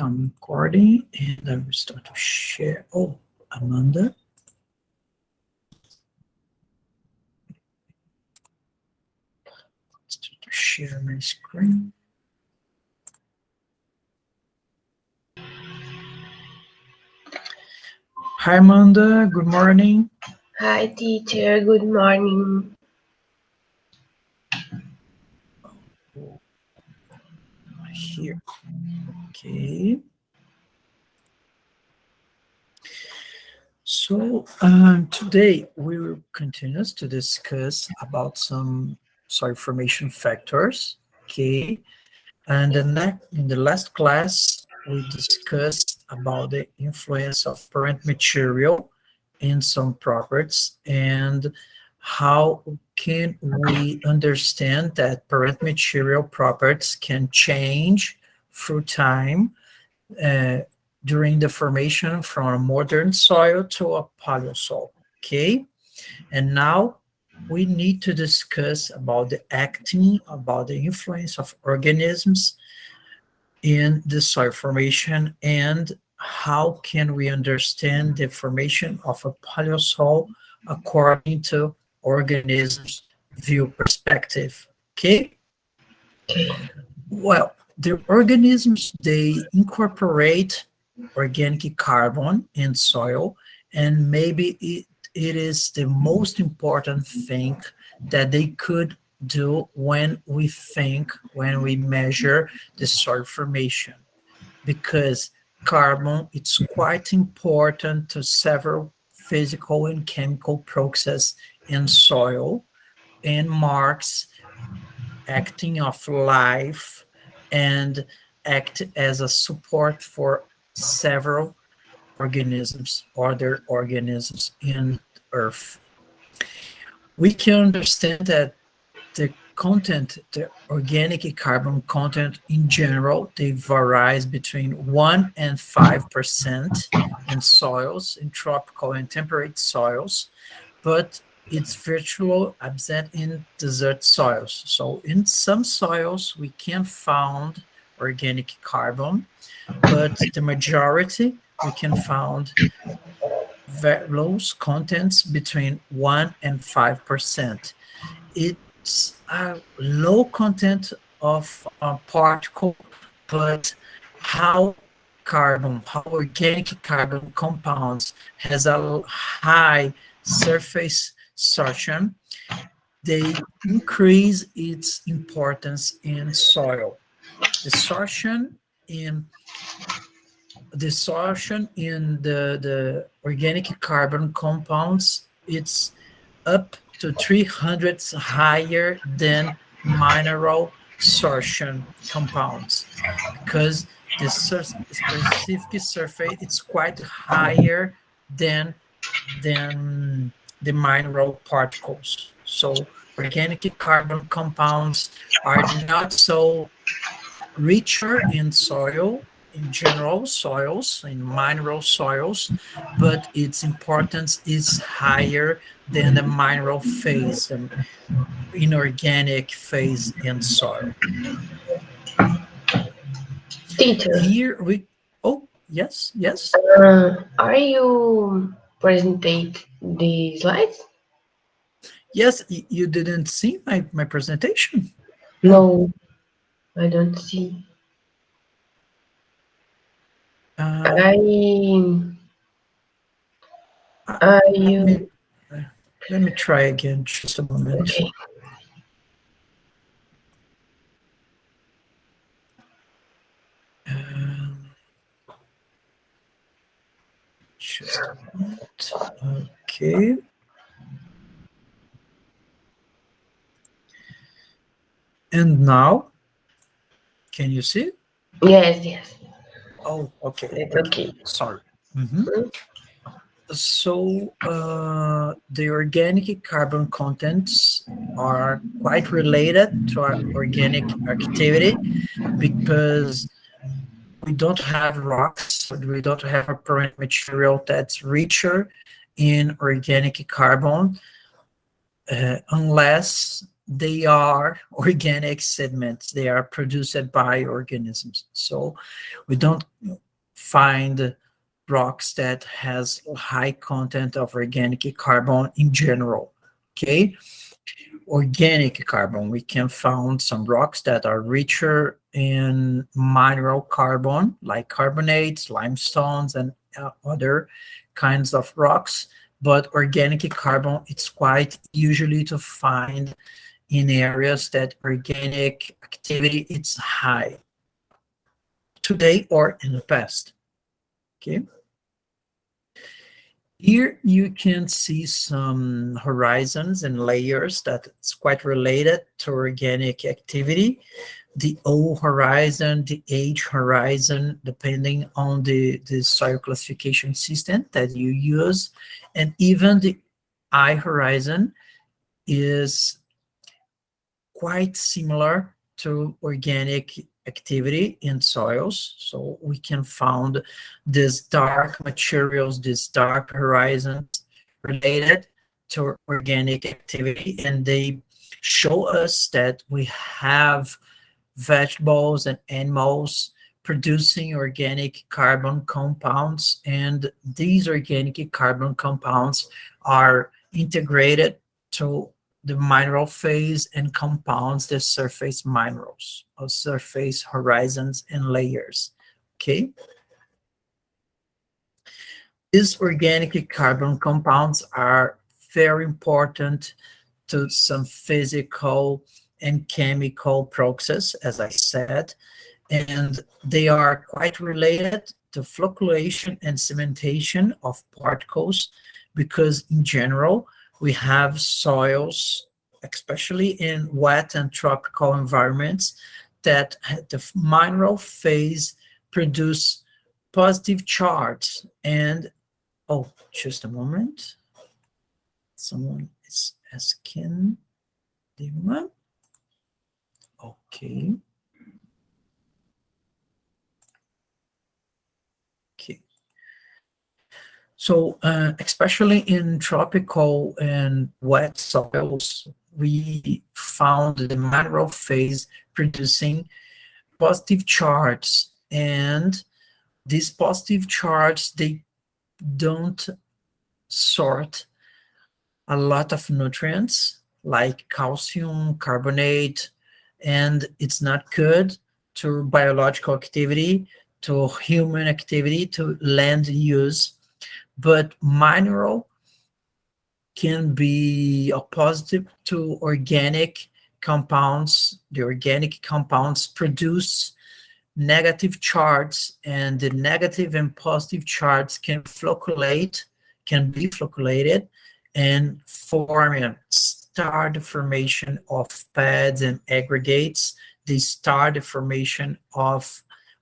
I'm recording, and I will start to share. Oh, Amanda. Start to share my screen. Hi, Amanda. Good morning. Hi, teacher. Good morning. Here. Okay. So today we will continue to discuss about some soil formation factors. Okay. And in the last class, we discussed about the influence of parent material in some properties and how can we understand that parent material properties can change through time uh, during the formation from a modern soil to a paleosoil. Okay, and now we need to discuss about about the influence of organisms in the soil formation and how can we understand the formation of a paleosoil according to organisms view perspective. Okay, well, the organisms, they incorporate organic carbon in soil, and maybe it is the most important thing that they could do when we measure the soil formation, because carbon, it's quite important to several physical and chemical processes in soil and marks acting of life and act as a support for several organisms, other organisms in Earth. We can understand that the organic carbon content in general, they varies between 1 and 5% in soils, in tropical and temperate soils, but it's virtually absent in desert soils. So in some soils, we can find organic carbon, but the majority, we can find low contents between 1 and 5%. It's a low content of a particle, but how organic carbon compounds has a high surface sorption, they increase its importance in soil. The sorption in the organic carbon compounds, it's up to 300 higher than mineral sorption compounds, because the specific surface it's quite higher than the mineral particles. So organic carbon compounds are not so richer in soil, in general soils, in mineral soils, but its importance is higher than the mineral phase and inorganic phase in soil. Teacher, Here we, oh, yes, yes. are you presentate the slides? Yes, you didn't see my presentation? No, I don't see. Uh, You let me try again, just a moment. okay? Just a moment. Okay. And now, can you see? Yes, yes. Oh, okay. It's okay. Sorry. So the organic carbon contents are quite related to our organic activity, because we don't have rocks, we don't have a parent material that's richer in organic carbon unless they are organic sediments. They are produced by organisms. So we don't find rocks that has high content of organic carbon in general. Okay, organic carbon, we can find some rocks that are richer in mineral carbon, like carbonates, limestones, and other kinds of rocks. But organic carbon, it's quite usually to find in areas that organic activity is high today or in the past. Okay. Here you can see some horizons and layers that it's quite related to organic activity. The O horizon, the H horizon, depending on the soil classification system that you use, and even the I horizon is quite similar to organic activity in soils. So we can find these dark materials, these dark horizons related to organic activity, and they show us that we have vegetables and animals producing organic carbon compounds, and these organic carbon compounds are integrated to the mineral phase and compounds the surface minerals or surface horizons and layers. Okay, these organic carbon compounds are very important to some physical and chemical process, as I said, and they are quite related to flocculation and cementation of particles, because in general we have soils, especially in wet and tropical environments, that the mineral phase produce positive charge. And oh, just a moment, someone is asking Dima. Okay. Okay. So, especially in tropical and wet soils, we found the mineral phase producing positive charges, and these positive charges, they don't sort a lot of nutrients like calcium carbonate, and it's not good to biological activity, to human activity, to land use. But mineral can be a positive to organic compounds. The organic compounds produce negative charges, and the negative and positive charges can flocculate, can be flocculated, and form start the formation of pads and aggregates. They start the formation of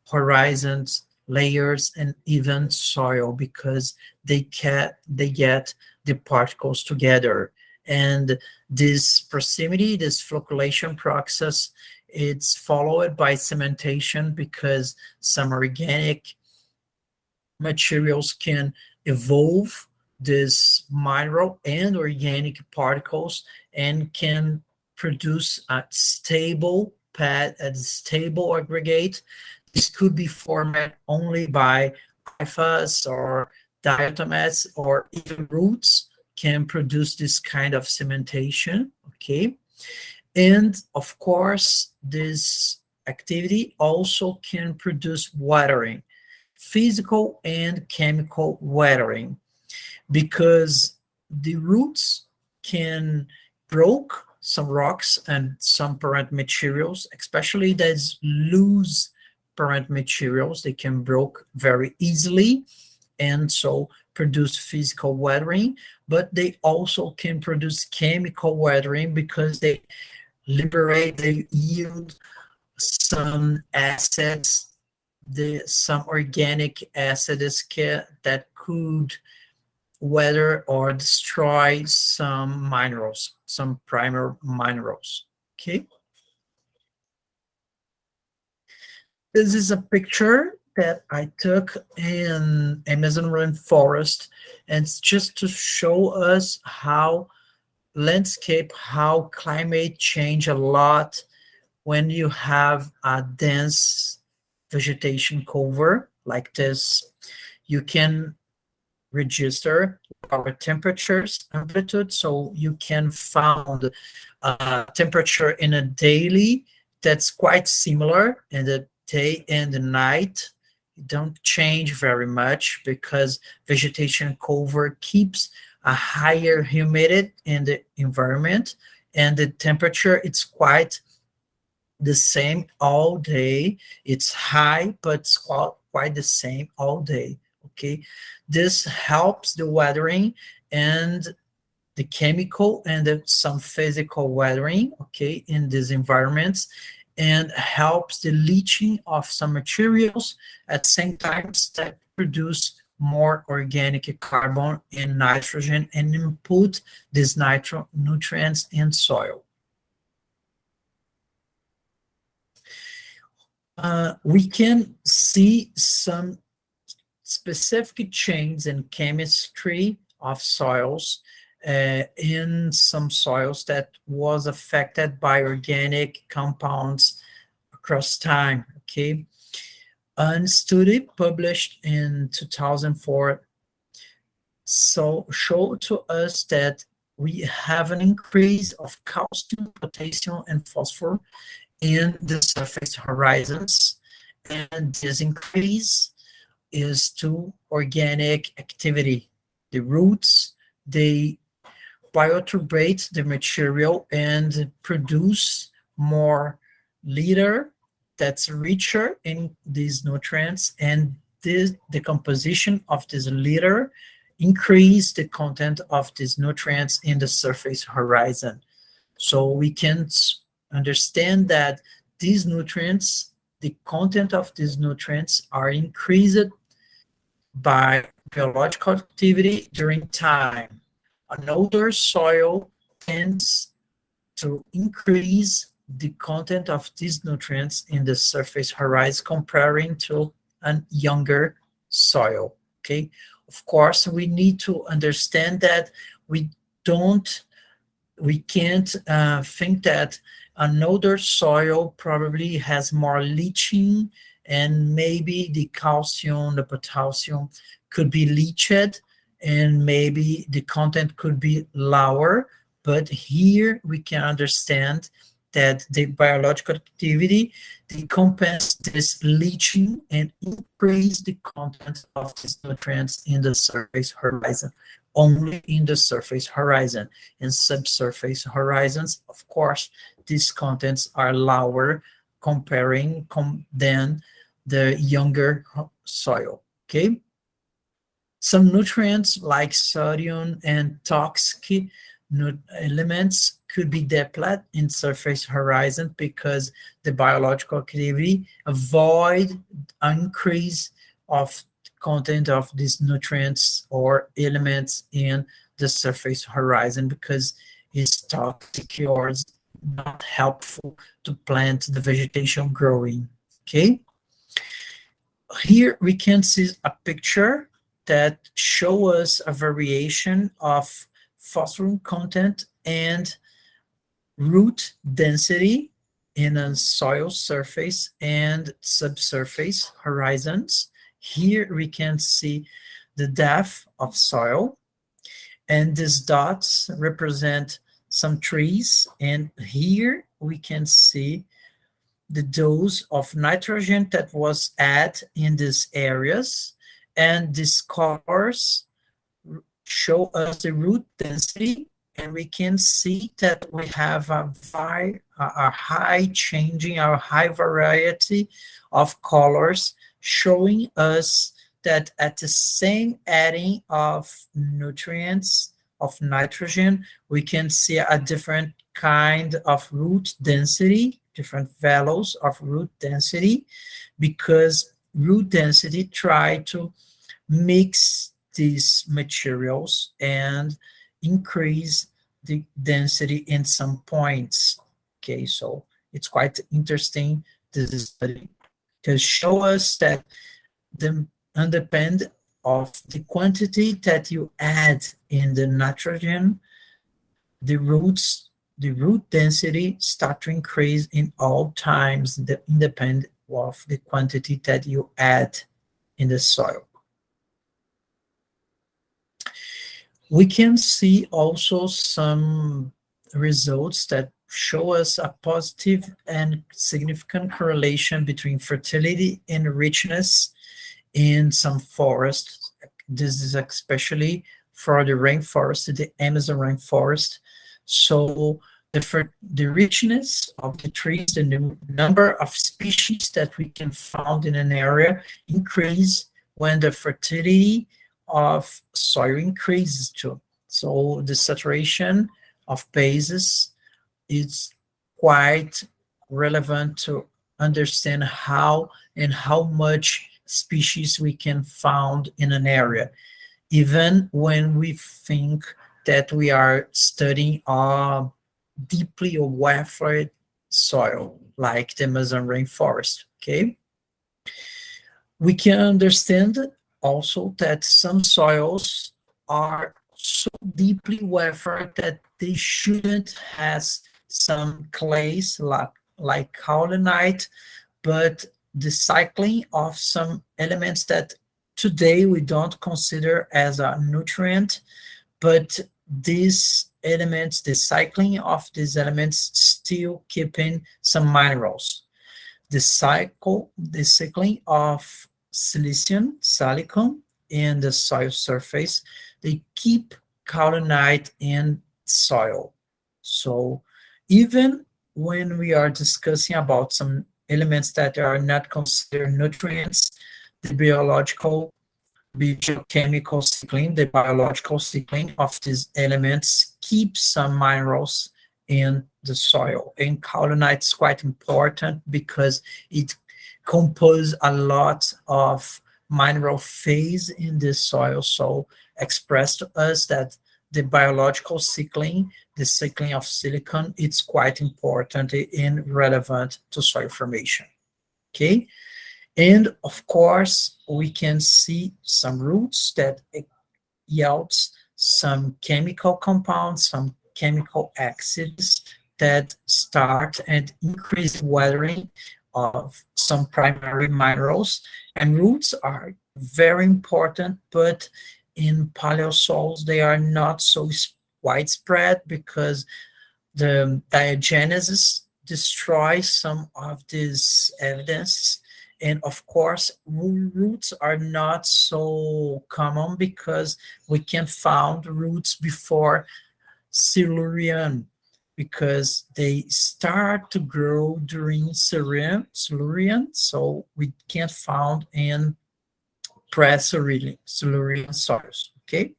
horizons, layers, and even soil, because they get the particles together. And this proximity, this flocculation process, it's followed by cementation, because some organic materials can evolve this mineral and organic particles and can produce a stable pad, a stable aggregate. This could be formed only by hyphas or diatomates, or even roots can produce this kind of cementation. Okay. And of course, this activity also can produce watering, physical and chemical watering, because the roots can broke some rocks and some parent materials, especially those loose parent materials. They can broke very easily, and so produce physical weathering, but they also can produce chemical weathering, because they yield some acids, some organic acids that could weather or destroy some minerals, some primer minerals. Okay. This is a picture that I took in Amazon rainforest, and it's just to show us how landscape how climate change a lot when you have a dense vegetation cover like this. You can register our temperatures amplitude, so you can found temperature in a daily that's quite similar in the day and the night. Don't change very much because vegetation cover keeps a higher humidity in the environment, and the temperature it's quite the same all day. It's high, but it's quite the same all day. Okay, this helps the weathering and the chemical and some physical weathering, okay, in these environments, and helps the leaching of some materials at the same time that produce more organic carbon and nitrogen and input these nutrients in soil. We can see some specific changes in chemistry of soils in some soils that was affected by organic compounds across time, okay? A study published in 2004 showed to us that we have an increase of calcium, potassium, and phosphorus in the surface horizons, and this increase is to organic activity. The roots, they bioturbate the material and produce more litter that's richer in these nutrients, and the composition of this litter increase the content of these nutrients in the surface horizon. So we can understand that these nutrients, the content of these nutrients are increased by biological activity during time. An older soil tends to increase the content of these nutrients in the surface horizon comparing to a younger soil, okay? Of course, we need to understand that we don't we can't think that an older soil probably has more leaching, and maybe the calcium, the potassium could be leached, and maybe the content could be lower. But here we can understand that the biological activity decompensates this leaching and increase the content of these nutrients in the surface horizon, only in the surface horizon. In subsurface horizons, of course, these contents are lower comparing than the younger soil, okay? Some nutrients like sodium and toxic elements could be depleted in surface horizon because the biological activity avoid increase of content of these nutrients or elements in the surface horizon because it's toxic or not helpful to plant the vegetation growing, okay? Here we can see a picture that show us a variation of phosphorus content and root density in a soil surface and subsurface horizons. Here we can see the depth of soil, and these dots represent some trees, and here we can see the dose of nitrogen that was added in these areas, and these colors show us the root density, and we can see that we have a high changing, a high variety of colors, showing us that at the same adding of nutrients of nitrogen, we can see a different kind of root density, different values of root density, because root density try to mix these materials and increase the density in some points. Okay, so it's quite interesting, this study, to show us that the independent of the quantity that you add in the nitrogen, the roots, the root density start to increase in all times, independent of the quantity that you add in the soil. We can see also some results that show us a positive and significant correlation between fertility and richness in some forests. This is especially for the rainforest, the Amazon rainforest. So the richness of the trees and the number of species that we can find in an area increase when the fertility of soil increases too. So the saturation of bases is quite relevant to understand how and how much species we can find in an area, even when we think that we are studying a deeply aware soil like the Amazon rainforest. Okay, we can understand also that some soils are so deeply weathered that they shouldn't have some clays like kaolinite, but the cycling of some elements that today we don't consider as a nutrient, but these elements, the cycling of these elements still keeping some minerals. The cycling of silicon in the soil surface, they keep kaolinite in soil. So even when we are discussing about some elements that are not considered nutrients, the biochemical cycling, the biological cycling of these elements keeps some minerals in the soil. And kaolinite is quite important because it composes a lot of mineral phase in the soil. So express to us that the biological cycling, the cycling of silicon, it's quite important and relevant to soil formation. Okay. And of course, we can see some roots that yields some chemical compounds, some chemical acids that start and increase weathering of some primary minerals. And roots are very important, but in paleosols, they are not so widespread because the diagenesis destroys some of these evidence. And of course, roots are not so common because we can find roots before Silurian, because they start to grow during Silurian, so we can't find in pre-Silurian soils. Okay.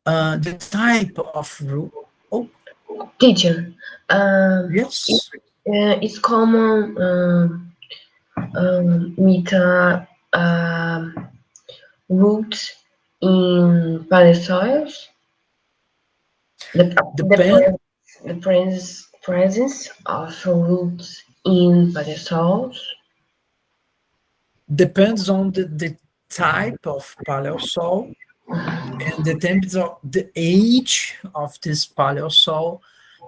The type of root. Oh, Teacher, yes. it's common with roots in paleosoils. Depend The presence of roots in paleosoils. Depends on the type of paleosol, and depends on the age of this paleosol,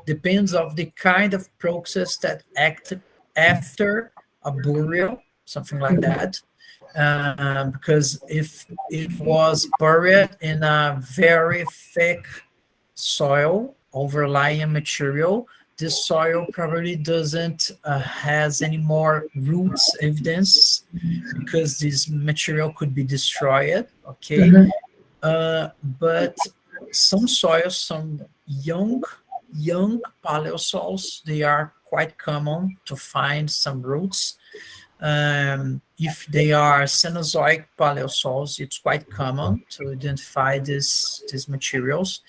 depends of the kind of process that acted after a burial, something like that. Because if it was buried in a very thick soil, overlying material, this soil probably doesn't has any more roots evidence because this material could be destroyed. Okay. Mhm. But some soils, some young paleosols, they are quite common to find some roots. If they are Cenozoic paleosols, it's quite common to identify these materials.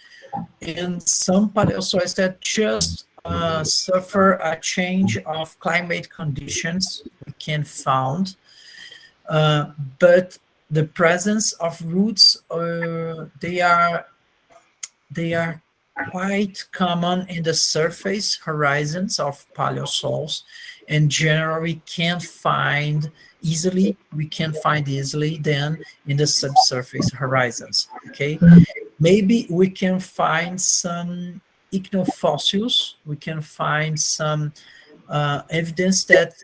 And some paleosols that just suffer a change of climate conditions, we can find. But the presence of roots, they are quite common in the surface horizons of paleosols, and generally we can find easily then in the subsurface horizons. Okay, Maybe we can find some ichnofossils. We can find some evidence that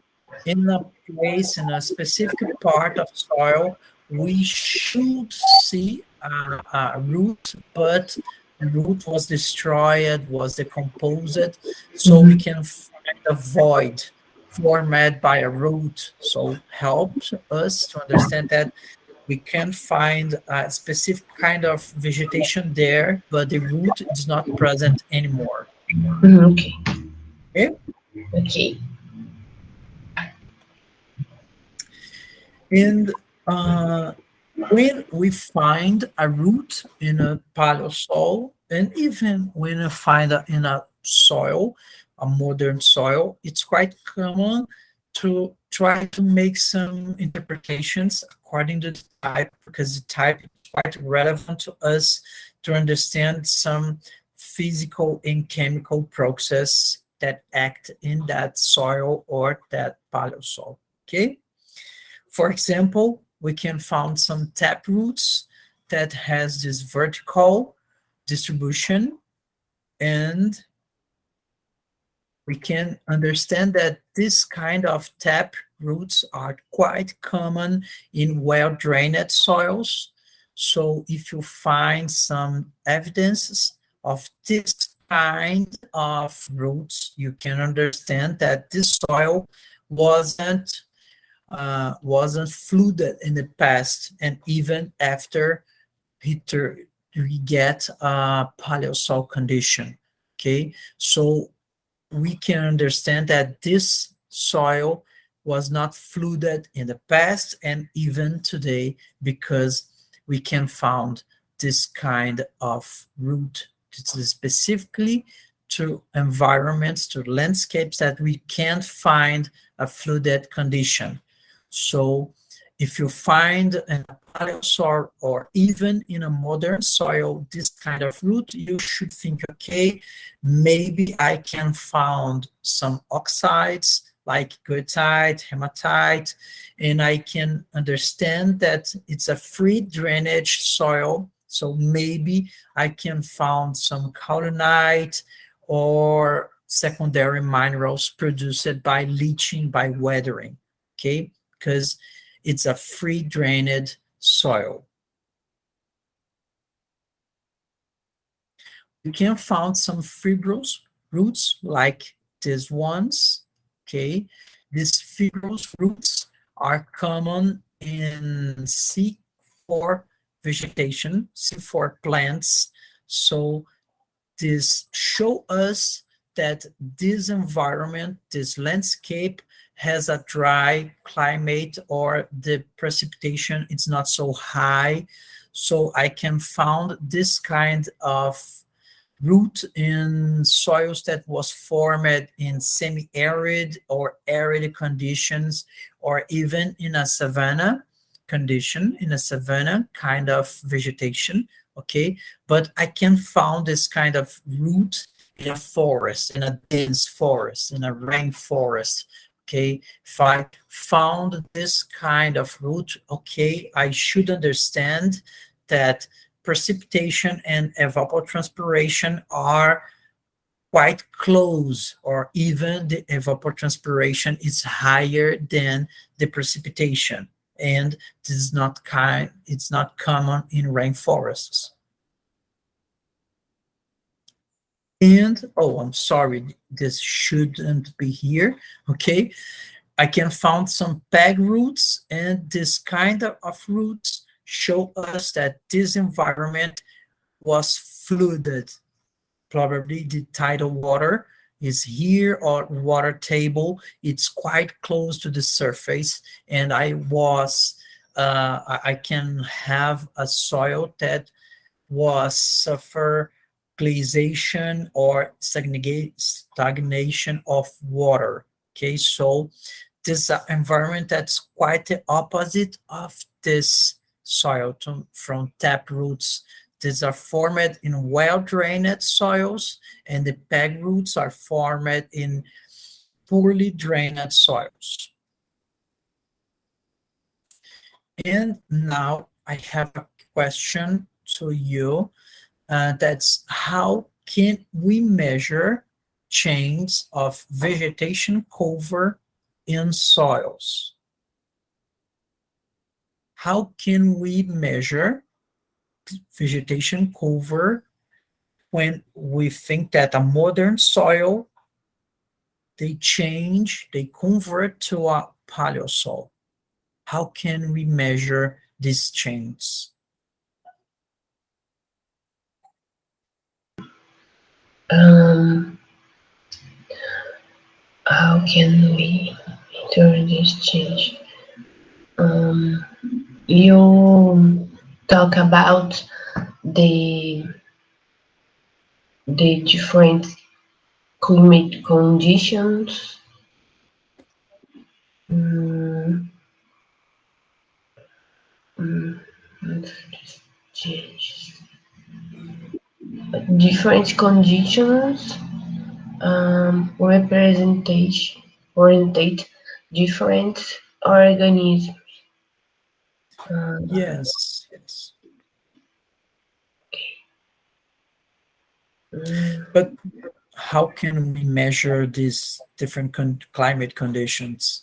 in a place, in a specific part of soil, we should see a root, but the root was destroyed, was decomposed, so we Mhm. can find a void formed by a root. So helps us to understand that we can find a specific kind of vegetation there, but the root is not present anymore. Mhm, okay. Okay? Okay. And uh, when we find a root in a paleosoil, and even when we find in a soil, a modern soil, it's quite common to try to make some interpretations according to the type, because the type is quite relevant to us to understand some physical and chemical process that act in that soil or that paleosoil. Okay? For example, we can find some tap roots that has this vertical distribution, and we can understand that this kind of tap roots are quite common in well-drained soils. So if you find some evidences of this kind of roots, you can understand that this soil wasn't wasn't flooded in the past, and even after we get a paleosoil condition. Okay, so we can understand that this soil was not flooded in the past and even today, because we can found this kind of root. This is specifically to environments, to landscapes that we can't find a flooded condition. So if you find in a paleosoil or even in a modern soil this kind of root, you should think, okay, maybe I can find some oxides like goethite, hematite, and I can understand that it's a free drainage soil. So maybe I can find some kaolinite or secondary minerals produced by leaching, by weathering. Okay, because it's a free drained soil. You can find some fibrous roots like these ones. Okay, these fibrous roots are common in C4 vegetation, C4 plants. So this show us that this environment, this landscape has a dry climate, or the precipitation is not so high. So I can found this kind of root in soils that was formed in semi-arid or arid conditions, or even in a savanna condition, in a savanna kind of vegetation. Okay, but I can found this kind of root in a forest, in a dense forest, in a rainforest. Okay, if I found this kind of root, okay, I should understand that precipitation and evapotranspiration are quite close, or even the evapotranspiration is higher than the precipitation. And this is not it's not common in rainforests. And oh, I'm sorry, this shouldn't be here. Okay, I can find some peg roots, and this kind of roots show us that this environment was flooded. Probably the tidal water is here, or water table, it's quite close to the surface, and I can have a soil that was suffer glaciation or stagnation of water. Okay, so this environment that's quite the opposite of this soil from tap roots. These are formed in well-drained soils, and the peg roots are formed in poorly drained soils. And now I have a question to you That's how can we measure change of vegetation cover in soils? How can we measure vegetation cover when we think that a modern soil, they convert to a paleosoil? How can we measure these changes? Um, how can we enter this change? Um, you talk about the the different climate conditions. Mm, mm, changes. Different conditions representation orientate different organisms. Um, Yes, yes. mm, But how can we measure these different climate conditions?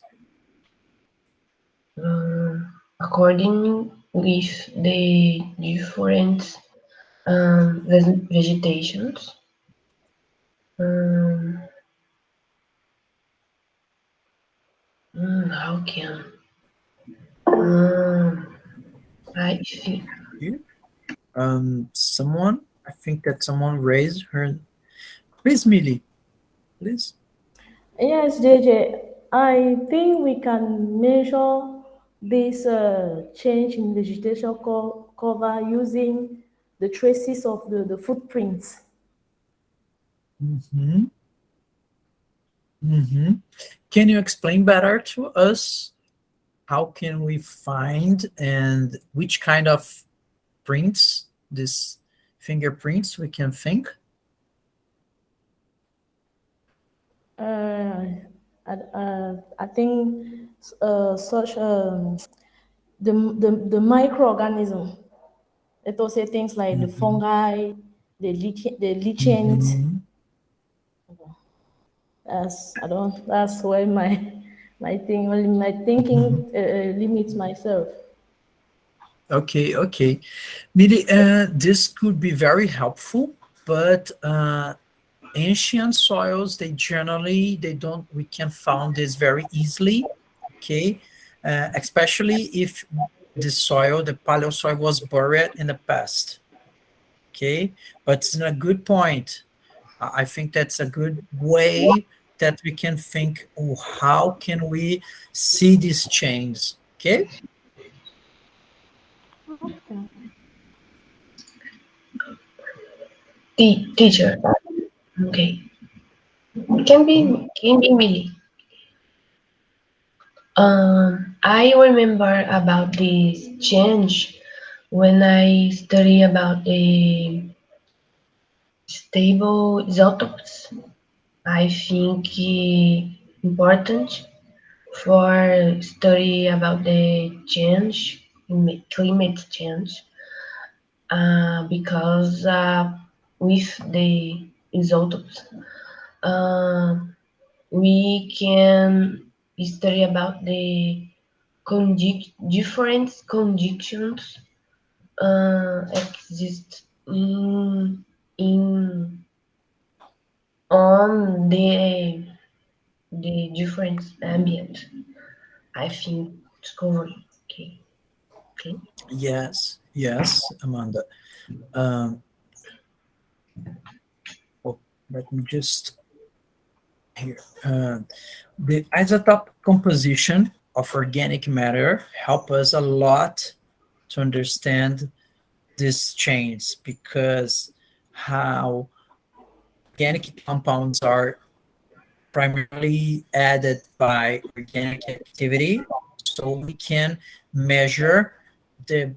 according with the different vegetations. Um, how can I think You? Someone? I think that someone raised her. Please, Millie, please. Yes, JJ, I think we can measure this change in vegetation cover using the traces of the footprints. Mm-hmm. Mm-hmm. Can you explain better to us how can we find and which kind of prints, these fingerprints, we can think? Uh, I think such the microorganism. Let us say things like the Mm-hmm. fungi, the lichens. Mm-hmm. That's I don't. That's where my Mm-hmm. thinking limits myself. Okay, okay. Miri, this could be very helpful, but ancient soils, they generally, they don't, we can found this very easily, okay? Especially if the soil, the paleo soil was buried in the past, okay? But it's a good point. I think that's a good way that we can think, oh, how can we see these changes, okay? Okay. the teacher? Okay, can be Millie. I remember about this change when I study about the stable isotopes. I think important for study about the change, climate change, because with the isotopes, uh, we can study about the different conditions exist in on the different ambient. I think discovery. Okay. Okay. Yes, yes, Amanda. Um, well, let me just here. The isotope composition of organic matter help us a lot to understand this change because how organic compounds are primarily added by organic activity, so we can measure the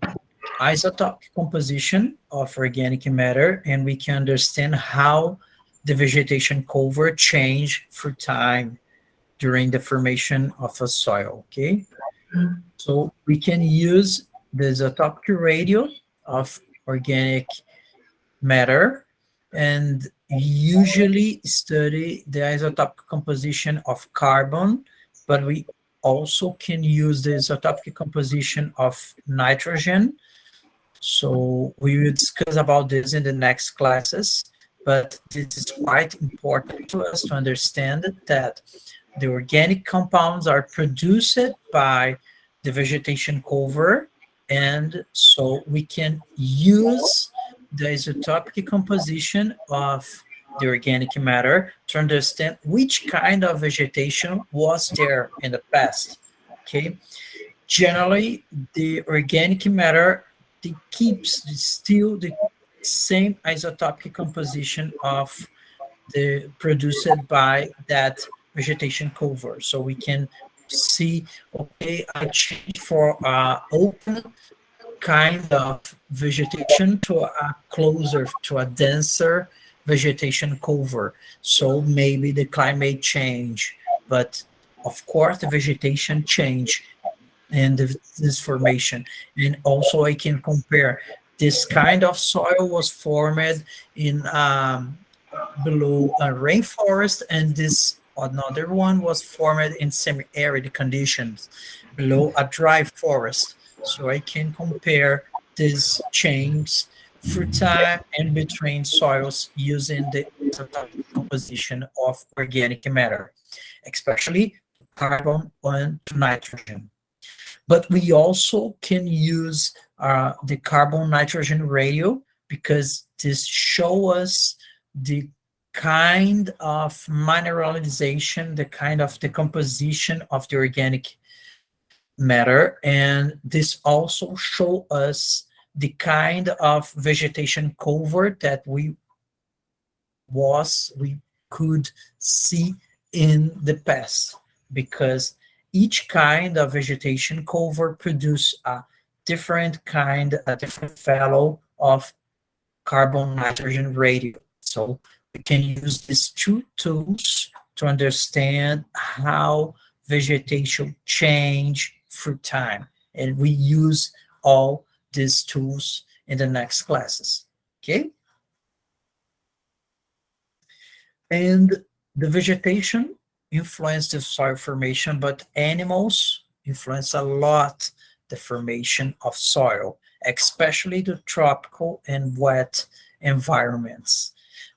isotopic composition of organic matter and we can understand how the vegetation cover change through time during the formation of a soil, okay? So we can use the isotopic radio of organic matter, and usually study the isotopic composition of carbon, but we also can use the isotopic composition of nitrogen. So we will discuss about this in the next classes, but this is quite important to us to understand that the organic compounds are produced by the vegetation cover, and so we can use the isotopic composition of the organic matter to understand which kind of vegetation was there in the past. Okay, generally the organic matter, it keeps still the same isotopic composition of the produced by that vegetation cover. So we can see, okay, I change for open kind of vegetation to a closer, to a denser vegetation cover. So maybe the climate change, but of course the vegetation change and this formation. And also I can compare this kind of soil was formed in below a rainforest, and this another one was formed in semi-arid conditions below a dry forest. So I can compare these changes through time and between soils using the composition of organic matter, especially carbon and nitrogen. But we also can use the carbon nitrogen ratio, because this show us the kind of mineralization, the kind of decomposition of the organic matter, and this also show us the kind of vegetation cover that we could see in the past, because each kind of vegetation cover produce a different fellow of carbon nitrogen ratio. So we can use these two tools to understand how vegetation change through time. And we use all these tools in the next classes. Okay? And the vegetation influence the soil formation, but animals influence a lot the formation of soil, especially the tropical and wet environments,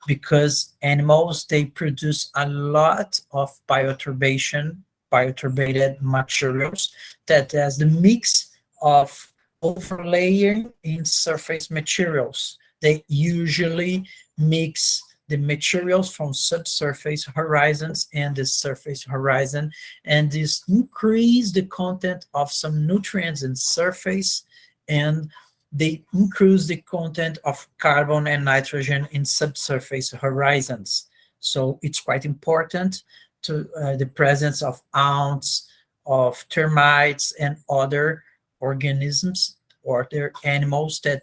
because animals, they produce a lot of bioturbated materials that has the mix of overlaying in surface materials. They usually mix the materials from subsurface horizons and the surface horizon, and this increase the content of some nutrients in surface, and they increase the content of carbon and nitrogen in subsurface horizons. So it's quite important to the presence of ants, of termites, and other organisms or other animals that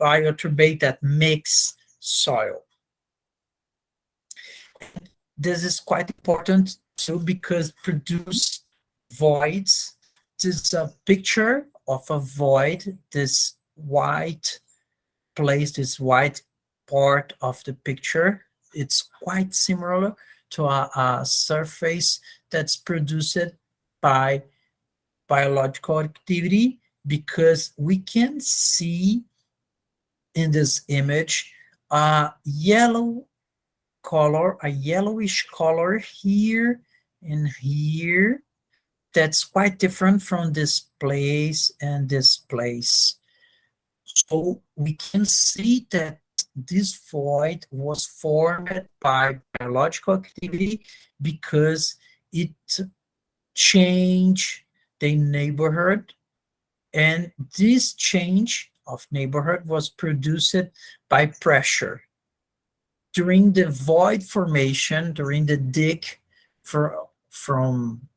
bioturbate, that mix soil. This is quite important too, because produce voids. This is a picture of a void, this white place, this white part of the picture. It's quite similar to a surface that's produced by biological activity, because we can see in this image a yellow color, a yellowish color here and here, that's quite different from this place and this place. So we can see that this void was formed by biological activity, because it changed the neighborhood, and this change of neighborhood was produced by pressure. During the void formation, during the dig from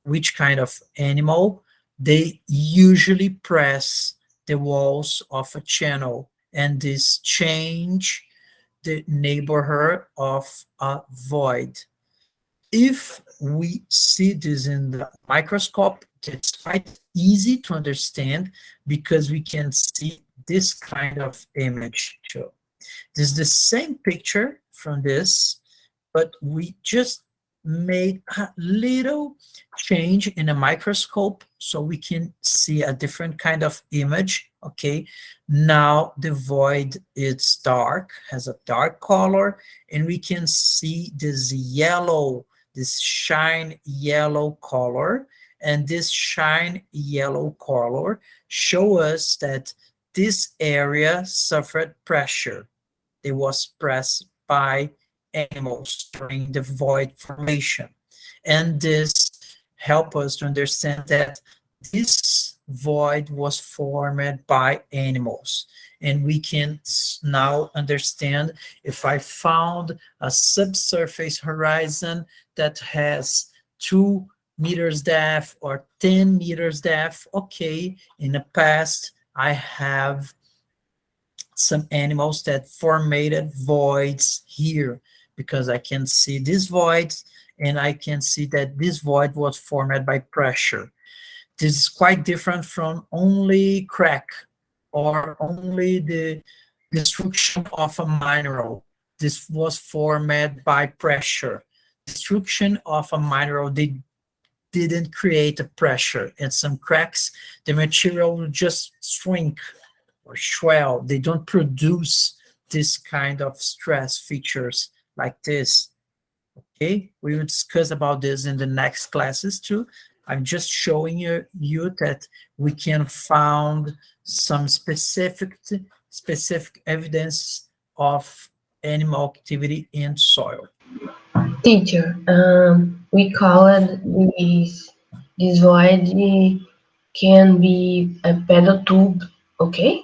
which kind of animal, they usually press the walls of a channel, and this change the neighborhood of a void. If we see this in the microscope, it's quite easy to understand, because we can see this kind of image too. This is the same picture from this, but we just made a little change in a microscope so we can see a different kind of image. Okay, now the void is dark, has a dark color, and we can see this yellow, this shine yellow color, and this shine yellow color show us that this area suffered pressure. It was pressed by animals during the void formation. And this help us to understand that this void was formed by animals. And we can now understand, if I found a subsurface horizon that has 2 meters depth or 10 meters depth, okay, in the past I have some animals that formed voids here, because I can see these voids and I can see that this void was formed by pressure. This is quite different from only crack or only the destruction of a mineral. This was formed by pressure. Destruction of a mineral, they didn't create a pressure. And some cracks, the material will just shrink or swell. They don't produce this kind of stress features like this. Okay, we will discuss about this in the next classes too. I'm just showing you that we can find some specific evidence of animal activity in soil. Teacher, we call it this void can be a pedal tube, okay?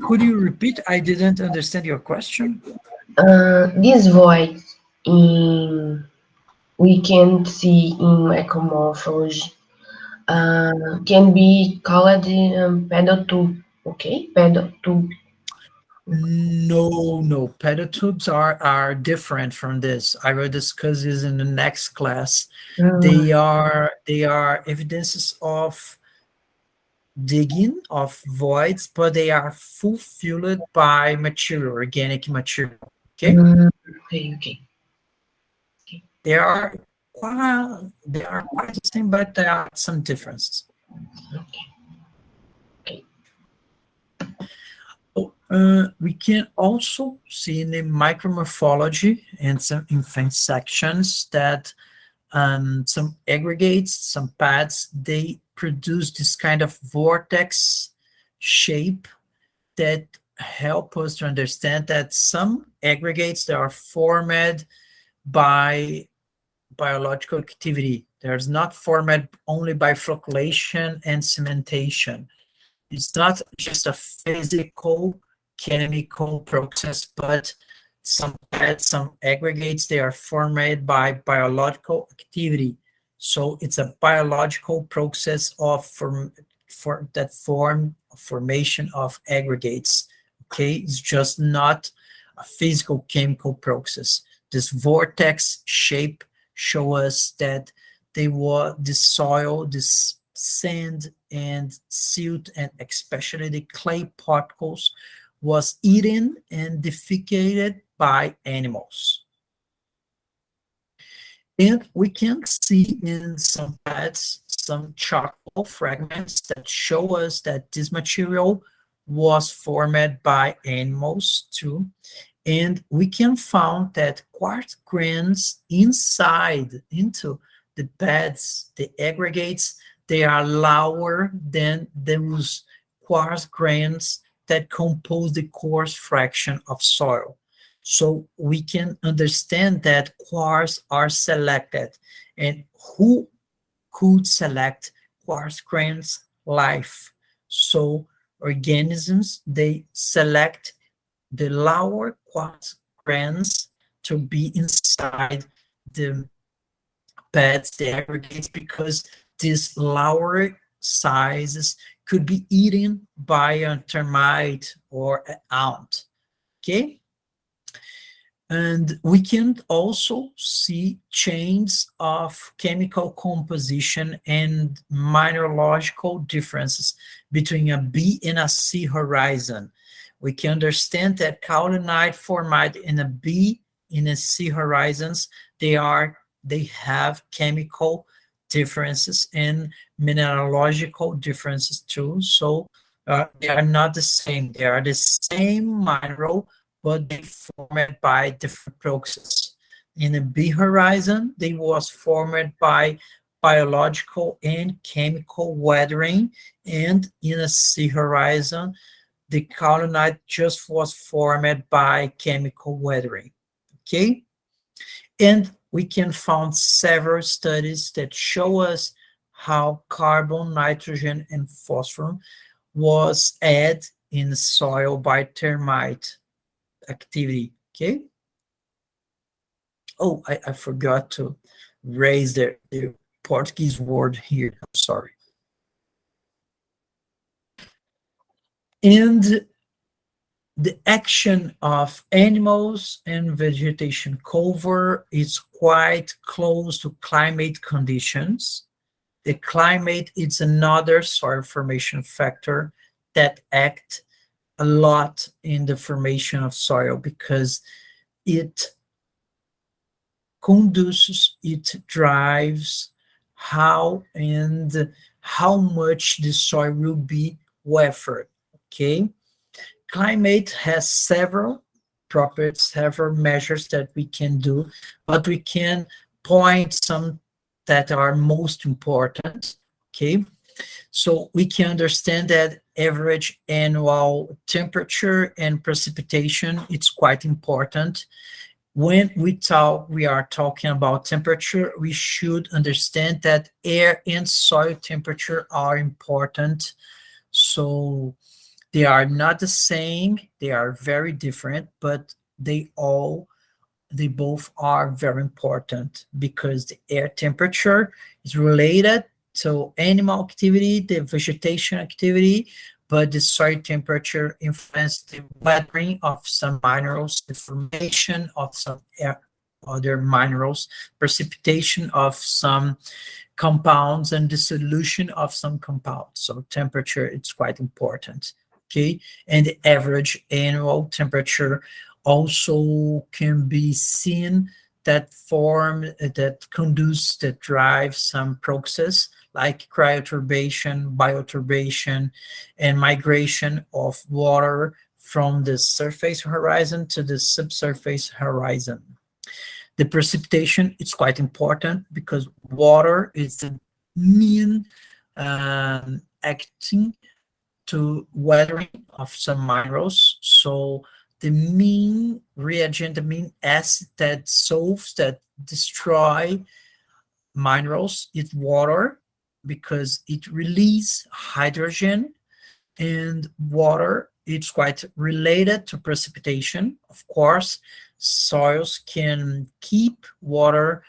Could you repeat? I didn't understand your question. This void in we can see in micromorphology can be called pedal tube, okay? Pedal tube. No, pedal tubes are different from this. I will discuss this in the next class. They are evidences of digging of voids, but they are fulfilled by material, organic material. Okay, Okay. they are quite the same, but there are some differences. Okay. We can also see in the micromorphology and some infant sections that some aggregates, some pads, they produce this kind of vortex shape that help us to understand that some aggregates that are formed by biological activity. There's not formed only by flocculation and cementation. It's not just a physical, chemical process, but some pads, some aggregates, they are formed by biological activity. So it's a biological process of formation of aggregates. Okay, it's just not a physical chemical process. This vortex shape show us that the soil, this sand and silt, and especially the clay particles, was eaten and defecated by animals. And we can see in some pads some charcoal fragments that show us that this material was formed by animals too. And we can find that quartz grains into the beds, the aggregates, they are lower than those quartz grains that compose the coarse fraction of soil. So we can understand that quartz are selected. And who could select quartz grains? Life. So organisms, they select the lower quartz grains to be inside the beds, the aggregates, because these lower sizes could be eaten by a termite or an ant. Okay, and we can also see chains of chemical composition and mineralogical differences between a B and a C horizon. we can understand that kaolinite formed in a B, in a C horizons, they have chemical differences and mineralogical differences too. So they are not the same. They are the same mineral, but they formed by different processes. In the B horizon, they was formed by biological and chemical weathering, and in a C horizon, the kaolinite just was formed by chemical weathering. Okay, and we can find several studies that show us how carbon, nitrogen, and phosphorus was added in the soil by termite activity. Okay. Oh, I forgot to raise the Portuguese word here. I'm sorry. And the action of animals and vegetation cover is quite close to climate conditions. The climate is another soil formation factor that acts a lot in the formation of soil because it conduces, it drives how much the soil will be watered. Okay. Climate has several properties, several measures that we can do, but we can point some that are most important. Okay, so we can understand that average annual temperature and precipitation, it's quite important. When we are talking about temperature, we should understand that air and soil temperature are important. So they are not the same, they are very different, but they both are very important because the air temperature is related to animal activity, the vegetation activity, but the soil temperature influences the weathering of some minerals, the formation of some other minerals, precipitation of some compounds, and dissolution of some compounds. So temperature, it's quite important. Okay, and the average annual temperature also can be seen that drive some process like cryoturbation, bioturbation, and migration of water from the surface horizon to the subsurface horizon. The precipitation is quite important because water is the mean acting to weathering of some minerals. So the mean reagent, the mean acid that destroy minerals is water because it releases hydrogen, and water it's quite related to precipitation. Of course, soils can keep water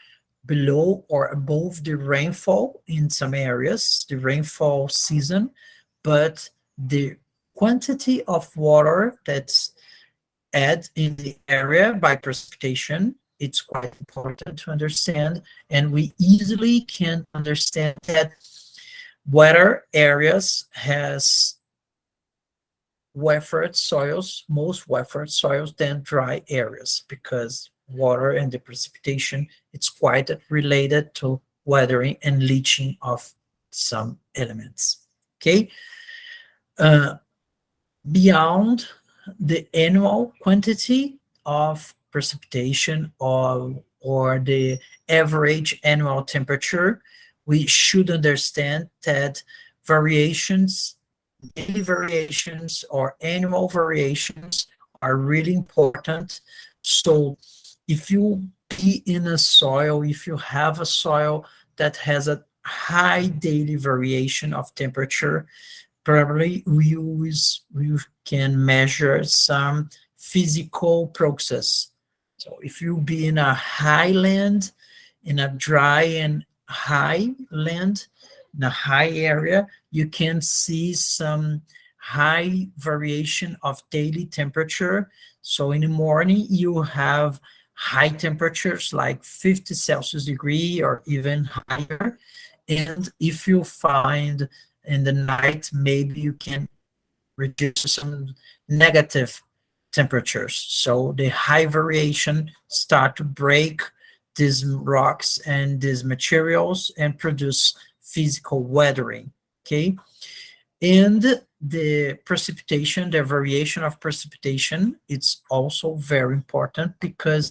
below or above the rainfall in some areas, the rainfall season, but the quantity of water that's added in the area by precipitation, it's quite important to understand, and we easily can understand that wetter areas has weathered soils, most weathered soils than dry areas, because water and the precipitation, it's quite related to weathering and leaching of some elements. Okay. Beyond the annual quantity of precipitation or the average annual temperature, we should understand that variations, daily variations or annual variations are really important. So if you be in a soil, if you have a soil that has a high daily variation of temperature, probably we can measure some physical process. So if you be in a highland, in a dry and high land, in a high area, you can see some high variation of daily temperature. So in the morning, you have high temperatures like 50 Celsius degree or even higher. And if you find in the night, maybe you can reduces some negative temperatures. So the high variation start to break these rocks and these materials and produce physical weathering, okay? And the precipitation, the variation of precipitation, it's also very important because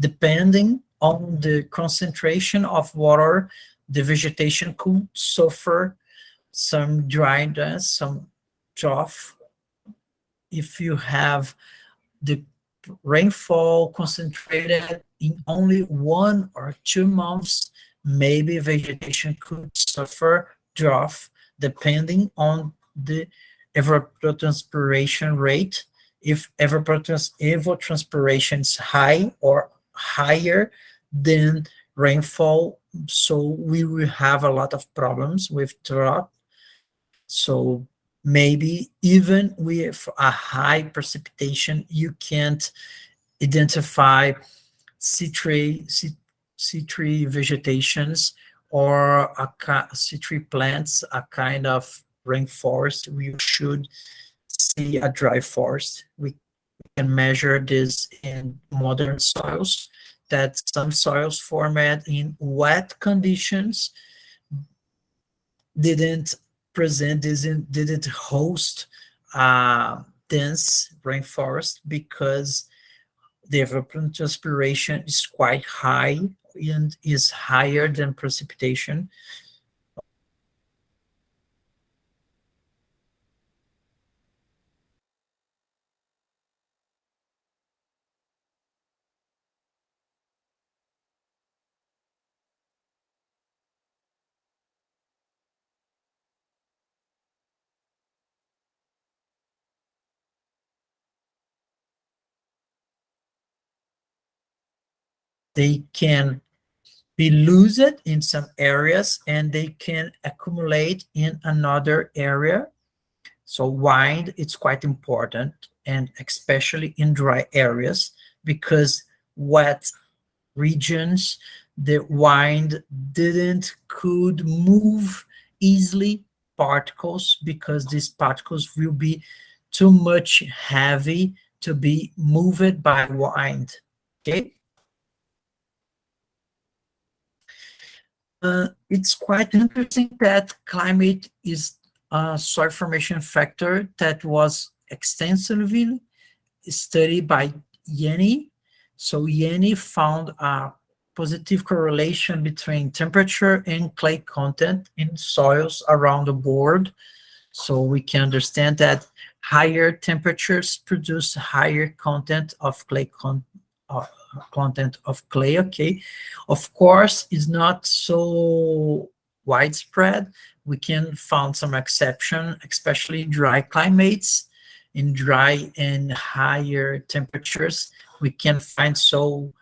depending on the concentration of water, the vegetation could suffer some dryness, some drought. If you have the rainfall concentrated in only 1 or 2 months, maybe vegetation could suffer drought depending on the evapotranspiration rate. If evapotranspiration is high or higher than rainfall, so we will have a lot of problems with drought. So maybe even with a high precipitation, you can't identify C tree vegetations or C tree plants, a kind of rainforest. We should see a dry forest. We can measure this in modern soils, that some soils formed in wet conditions didn't didn't host dense rainforest because the evapotranspiration is quite high and is higher than precipitation. They can be loosened in some areas and they can accumulate in another area. So wind, it's quite important, and especially in dry areas, because wet regions, the wind could move easily particles, because these particles will be too much heavy to be moved by wind, okay? It's quite interesting that climate is a soil formation factor that was extensively studied by Yeni. So Yeni found a positive correlation between temperature and clay content in soils around the world. So we can understand that higher temperatures produce higher content of clay, okay? Of course, it's not so widespread. We can find some exception, especially in dry climates. In dry and higher temperatures, we can find so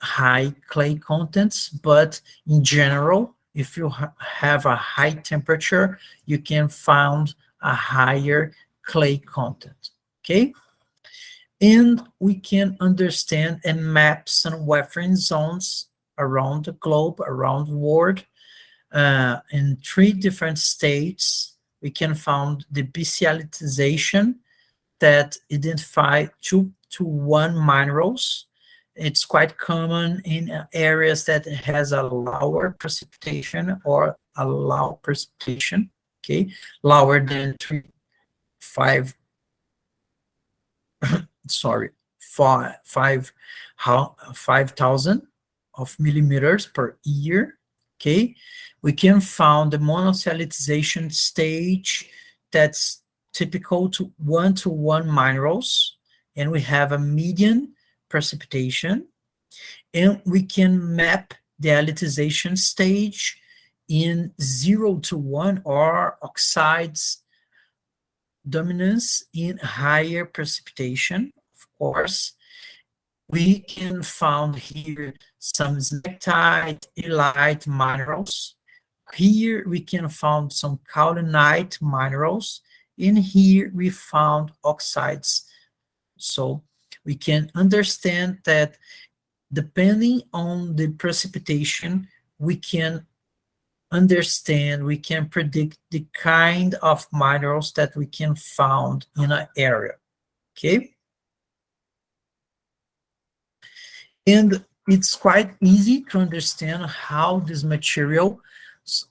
high clay contents, but in general, if you have a high temperature, you can find a higher clay content, okay? And we can understand and map some weathering zones around the globe, around the world. In 3 different states, we can find the bestialitization that identify 2 to 1 minerals. It's quite common in areas that has a lower precipitation or a low precipitation, okay, lower than 5 sorry, 5,000 of millimeters per year, okay? We can find the monocellitization stage that's typical to 1 to 1 minerals, and we have a median precipitation, and we can map the alitization stage in 0 to 1 or oxides dominance in higher precipitation. Of course, we can find here some smectite, illite minerals. Here we can find some kaulinite minerals. In here we found oxides. So we can understand that depending on the precipitation, we can understand, we can predict the kind of minerals that we can find in an area, okay? And it's quite easy to understand how this material,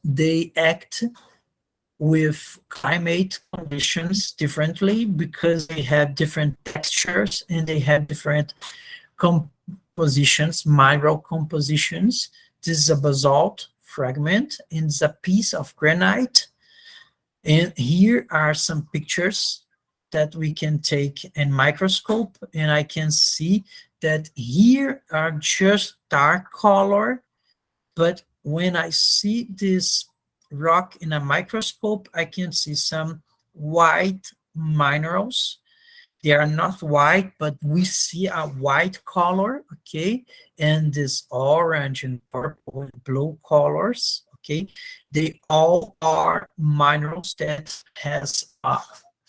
they act with climate conditions differently because they have different textures and they have different compositions, mineral compositions. This is a basalt fragment and it's a piece of granite. And here are some pictures that we can take in microscope, and I can see that here are just dark color, but when I see this rock in a microscope, I can see some white minerals. They are not white, but we see a white color, okay? And this orange and purple and blue colors, okay? They all are minerals that has a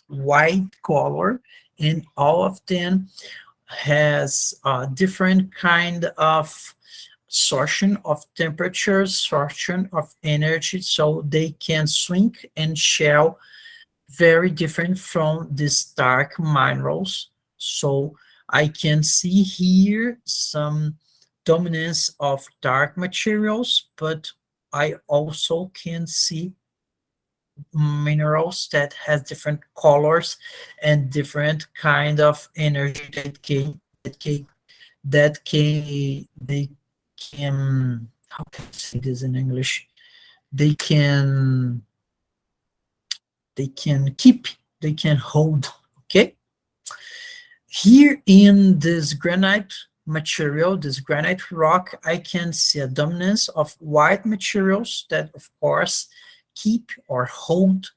white color, and all of them has a different kind of sorption of temperature, sorption of energy, so they can swing and shell very different from these dark minerals. So I can see here some dominance of dark materials, but I also can see minerals that has different colors and different kind of energy they can, how can I say this in English? They can keep, they can hold, okay? Here in this granite material, this granite rock, I can see a dominance of white materials that of course keep or hold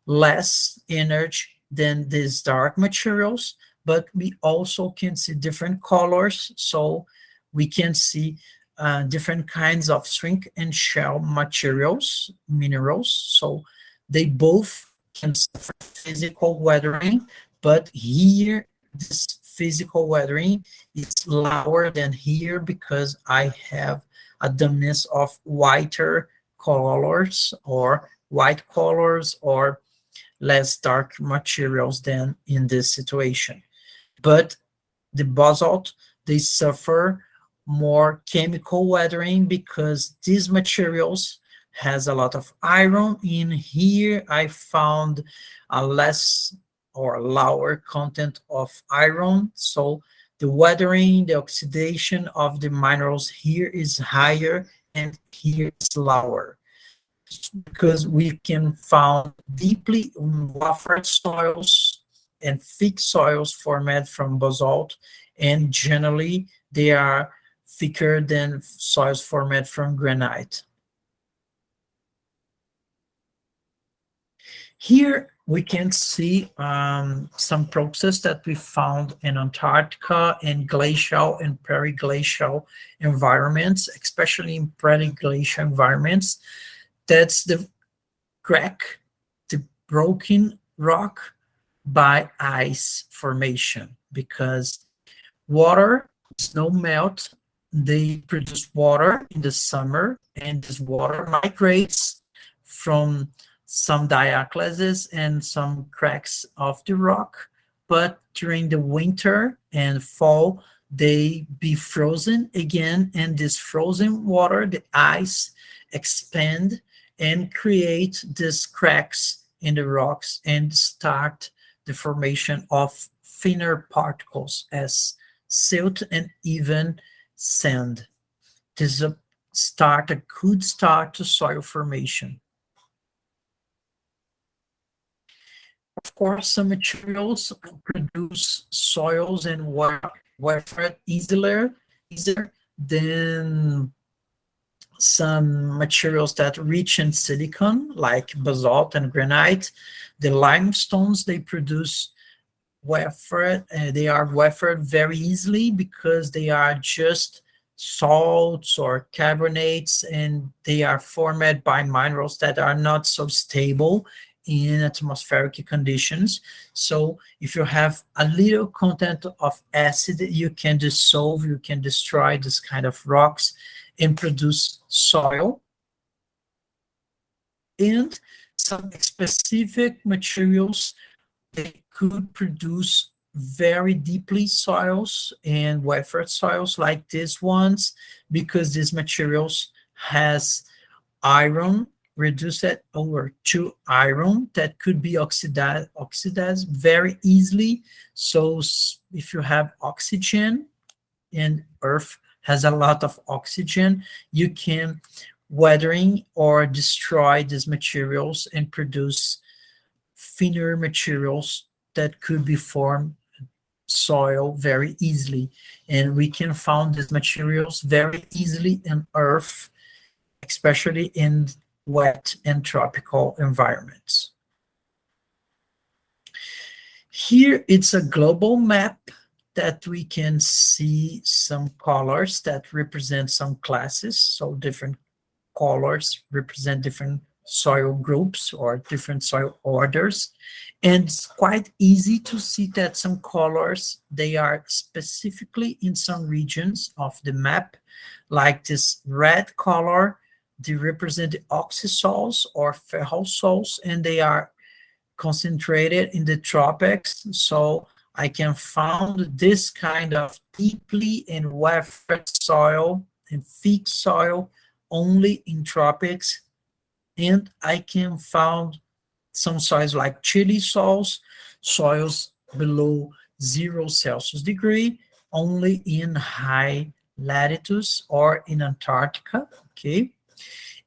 less energy than these dark materials, but we also can see different colors, so we can see different kinds of shrink and shell materials, minerals, so they both can suffer physical weathering, but here this physical weathering is lower than here because I have a dominance of whiter colors or white colors or less dark materials than in this situation. But the basalt, they suffer more chemical weathering because these materials has a lot of iron. In here I found a less or lower content of iron, so the weathering, the oxidation of the minerals here is higher and here is lower, because we can find deeply buffered soils and thick soils formed from basalt, and generally they are thicker than soils formed from granite. Here we can see some process that we found in Antarctica and glacial and periglacial environments, especially in periglacial environments. That's the crack, the broken rock by ice formation, because water, snow melt, they produce water in the summer, and this water migrates from some diaklases and some cracks of the rock, but during the winter and fall, they be frozen again, and this frozen water, the ice, expand and create these cracks in the rocks and start the formation of thinner particles as silt and even sand. This is a good start to soil formation. Of course, some materials produce soils and water easier than some materials that rich in silicon, like basalt and granite. The limestones, they produce they are wafered very easily because they are just salts or carbonates, and they are formed by minerals that are not so stable in atmospheric conditions. So if you have a little content of acid, you can dissolve, you can destroy this kind of rocks and produce soil. and some specific materials, they could produce very deeply soils and wet soils like these ones, because these materials has iron, reduced over to iron that could be oxidized very easily. So if you have oxygen, and earth has a lot of oxygen, you can weathering or destroy these materials and produce thinner materials that could be formed soil very easily. And we can find these materials very easily in earth, especially in wet and tropical environments. Here it's a global map that we can see some colors that represent some classes. So different colors represent different soil groups or different soil orders. And it's quite easy to see that some colors, they are specifically in some regions of the map, like this red color, they represent the oxysols or ferrosols, and they are concentrated in the tropics. So I can find this kind of deeply and wet soil and thick soil only in tropics. And I can find some soils like Chile soils, soils below 0 °C, only in high latitudes or in Antarctica, okay?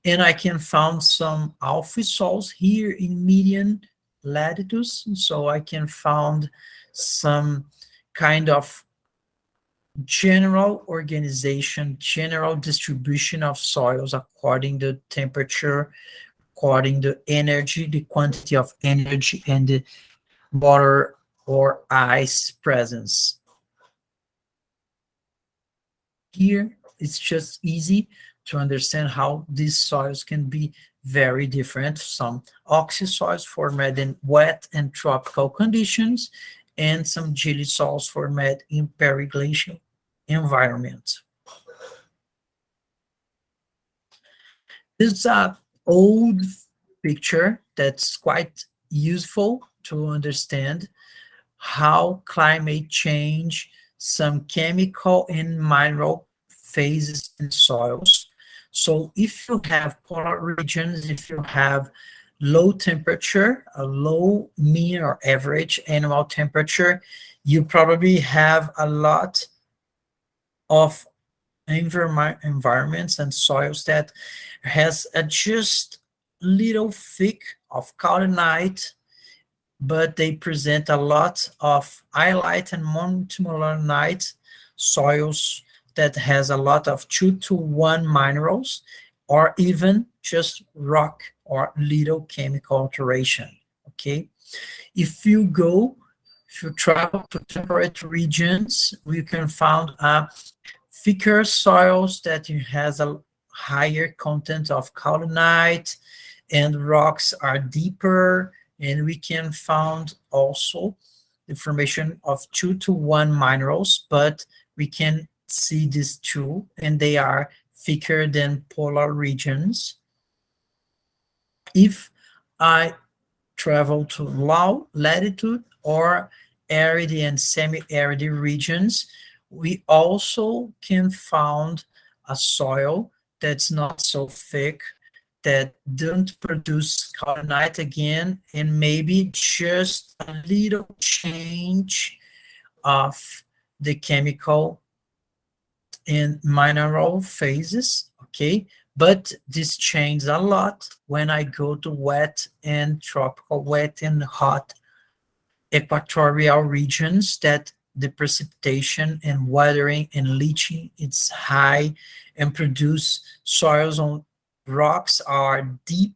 And I can find some alpha soils here in median latitudes, so I can find some kind of general organization, general distribution of soils according to temperature, according to energy, the quantity of energy, and the water or ice presence. Here, it's just easy to understand how these soils can be very different. Some oxysoils formed in wet and tropical conditions, and some gilly soils formed in periglacial environments. This is an old picture that's quite useful to understand how climate change some chemical and mineral phases in soils. So if you have polar regions, if you have low temperature, a low mean or average annual temperature, you probably have a lot of environments and soils that has a just little thick of kaolinite, but they present a lot of iolite and montmorillonite soils that has a lot of 2-to-1 minerals, or even just rock or little chemical alteration, okay? If you travel to temperate regions, we can find thicker soils that has a higher content of kaolinite, and rocks are deeper, and we can find also the formation of 2-to-1 minerals, but we can see these two, and they are thicker than polar regions. If I travel to low latitude or arid and semi-arid regions, we also can find a soil that's not so thick, that don't produce kaolinite again, and maybe just a little change of the chemical and mineral phases, okay? But this changes a lot when I go to wet and tropical, wet and hot equatorial regions, that the precipitation and watering and leaching it's high, and produce soils on rocks are deep,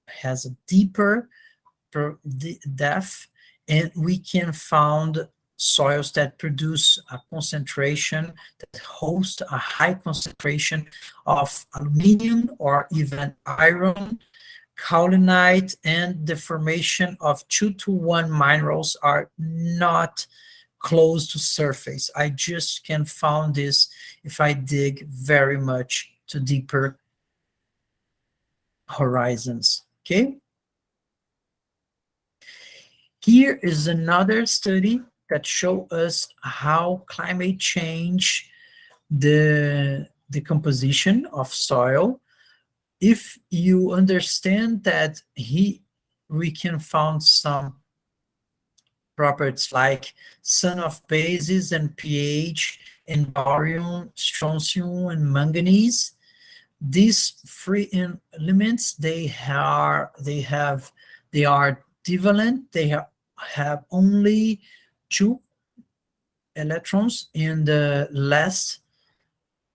has a deeper depth, and we can find soils that produce a concentration, that host a high concentration of aluminum or even iron, kaolinite, and the formation of 2-to-1 minerals are not close to surface. I just can find this if I dig very much to deeper horizons. Okay. Here is another study that shows us how climate change the composition of soil. If you understand that we can find some properties like sum of bases and pH and barium, strontium, and manganese. These three elements they are divalent. They have only two electrons in the last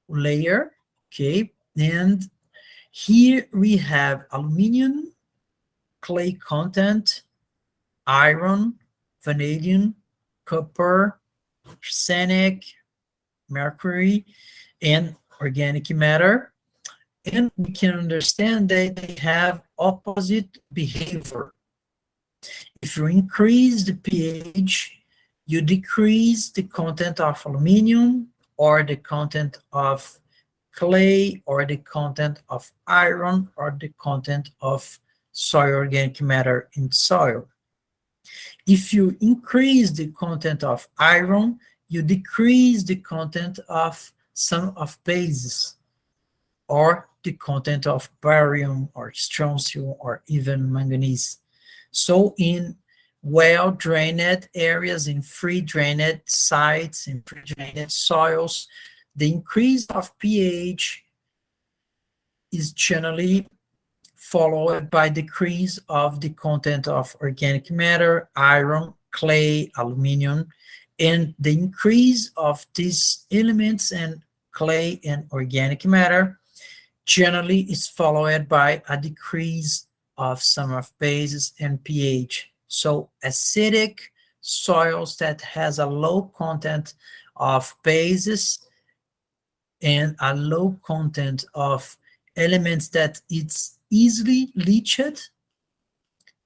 layer. Okay, and here we have aluminum, clay content, iron, vanadium, copper, arsenic, mercury, and organic matter. And we can understand that they have opposite behavior. If you increase the pH, you decrease the content of aluminum or the content of clay or the content of iron or the content of soil organic matter in soil. If you increase the content of iron, you decrease the content of some of bases or the content of barium or strontium or even manganese. So in well-drained areas, in free-drained sites, in free-drained soils, the increase of pH is generally followed by decrease of the content of organic matter, iron, clay, aluminum, and the increase of these elements and clay and organic matter generally is followed by a decrease of some of bases and pH. So acidic soils that has a low content of bases and a low content of elements that it's easily leached,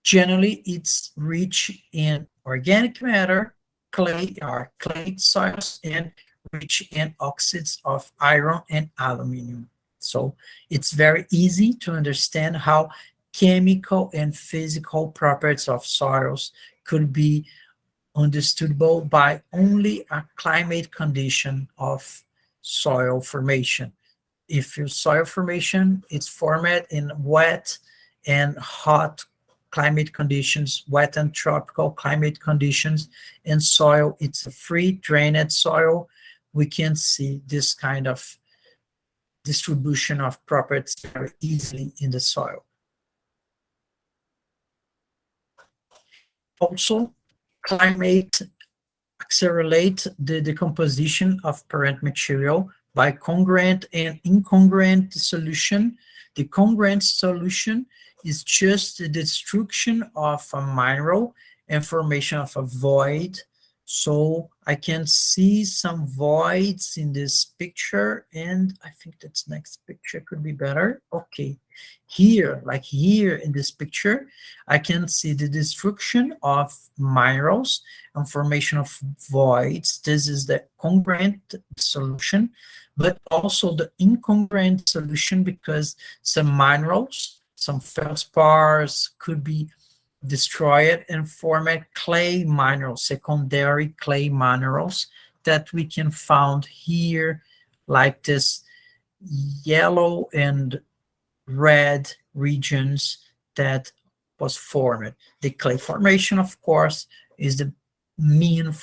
generally it's rich in organic matter, clay or clay soils, and rich in oxides of iron and aluminum. So it's very easy to understand how chemical and physical properties of soils could be understandable by only a climate condition of soil formation. If your soil formation is formed in wet and hot climate conditions, wet and tropical climate conditions, and soil, it's a free drained soil, we can see this kind of distribution of properties very easily in the soil. Also, climate accelerate the decomposition of parent material by congruent and incongruent solution. The congruent solution is just the destruction of a mineral and formation of a void. So I can see some voids in this picture, and I think that next picture could be better. Okay, here, like here in this picture, I can see the destruction of minerals and formation of voids. This is the congruent solution, but also the incongruent solution, because some minerals, some feldspars could be destroyed and form clay minerals, secondary clay minerals that we can find here, like this yellow and red regions that was formed. The clay formation, of course, is the mean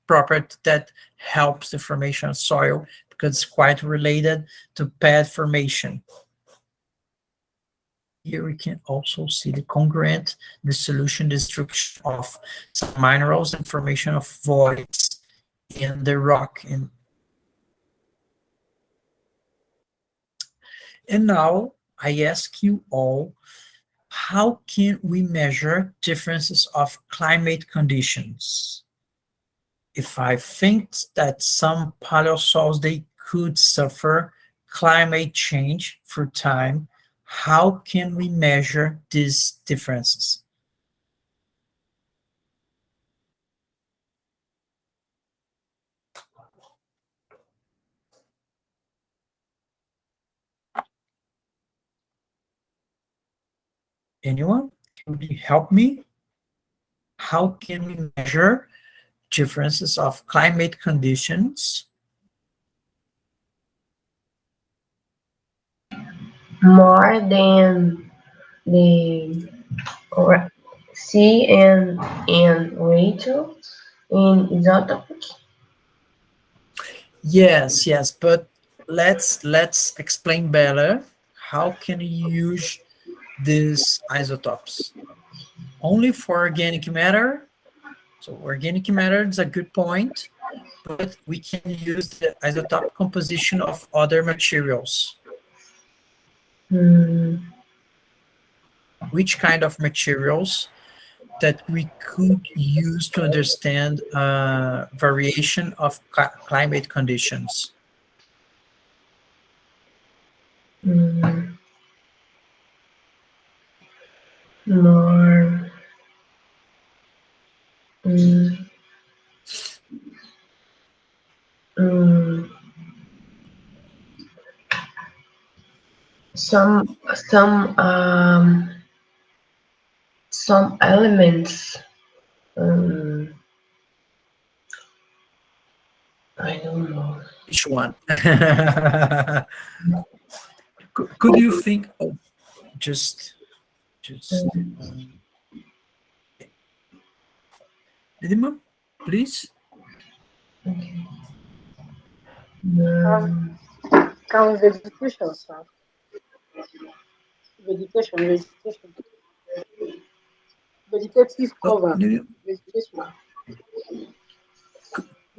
property that helps the formation of soil, because it's quite related to pad formation. Here we can also see the congruent, the solution destruction of some minerals and formation of voids in the rock. And now I ask you all, how can we measure differences of climate conditions? If I think that some paleosols, they could suffer climate change through time, how can we measure these differences? Anyone? Can you help me? How can we measure differences of climate conditions? More than the C and Rachel in isotopic. Yes, yes, but let's explain better. How can you use these isotopes? Only for organic matter? So organic matter is a good point, but we can use the isotope composition of other materials. Which kind of materials that we could use to understand variation of climate conditions? More. Mm, mm, some some um some elements. Um, I don't know. Which one? Could you think of just minimum, please? Okay. Um, Can vegetation, sir? Vegetation. Vegetative Oh, cover. Vegetation.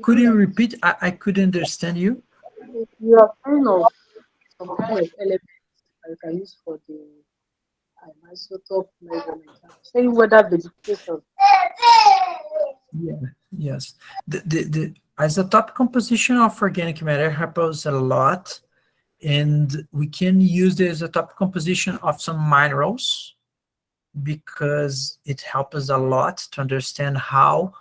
could you repeat? I couldn't understand you. You are kind of some kind of elements that you can use for the isotope measurement. I'm saying whether vegetation. Yeah. Yes. The isotope composition of organic matter happens a lot, and we can use the isotope composition of some minerals because it helps us a lot to understand how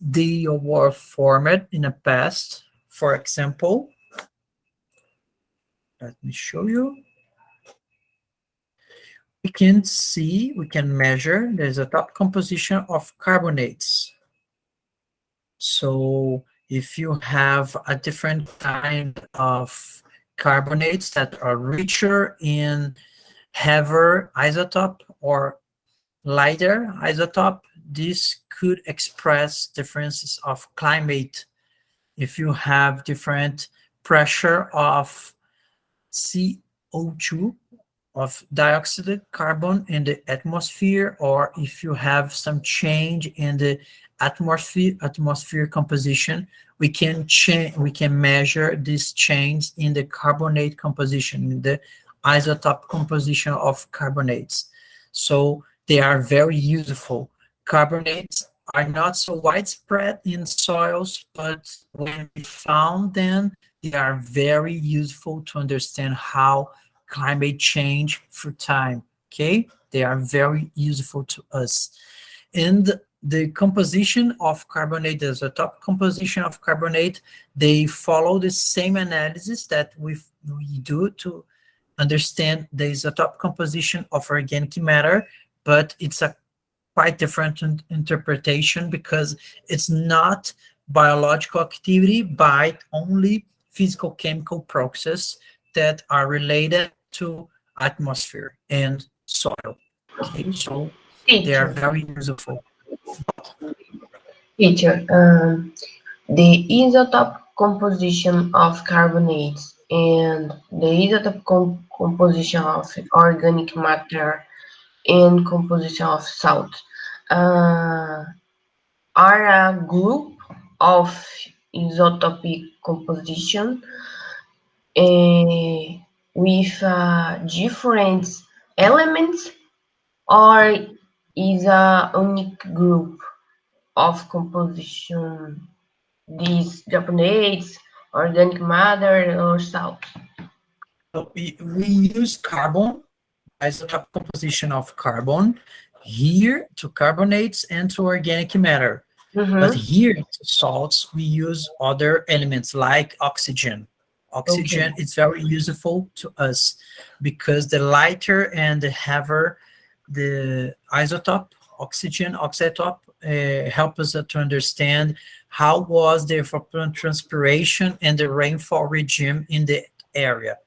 they were formed in the past. For example, let me show you. We can measure the isotope composition of carbonates. So if you have a different kind of carbonates that are richer in heavier isotope or lighter isotope, this could express differences of climate. If you have different pressure of CO2, of dioxide carbon in the atmosphere, or if you have some change in the atmosphere composition, we can measure this change in the carbonate composition, in the isotope composition of carbonates. So they are very useful. Carbonates are not so widespread in soils, but when we found them, they are very useful to understand how climate change through time. Okay, they are very useful to us. And the composition of carbonate, the isotope composition of carbonate, they follow the same analysis that we do to understand the isotope composition of organic matter, but it's a quite different interpretation because it's not biological activity, but only physical chemical process that are related to atmosphere and soil. Okay, so they are Teacher, very useful. teacher, the isotope composition of carbonates and the isotope composition of organic matter and composition of salt uh, are a group of isotopic composition with different elements, or is a unique group of composition, these carbonates, organic matter, or salt? So we use carbon, isotope composition of carbon, here to carbonates and to organic matter. But Mm-hmm. here to salts, we use other elements like oxygen. Okay. Oxygen is very useful to us because the lighter and the heavier the isotope, oxygen isotope, help us to understand how was the evapotranspiration and the rainfall regime in the area.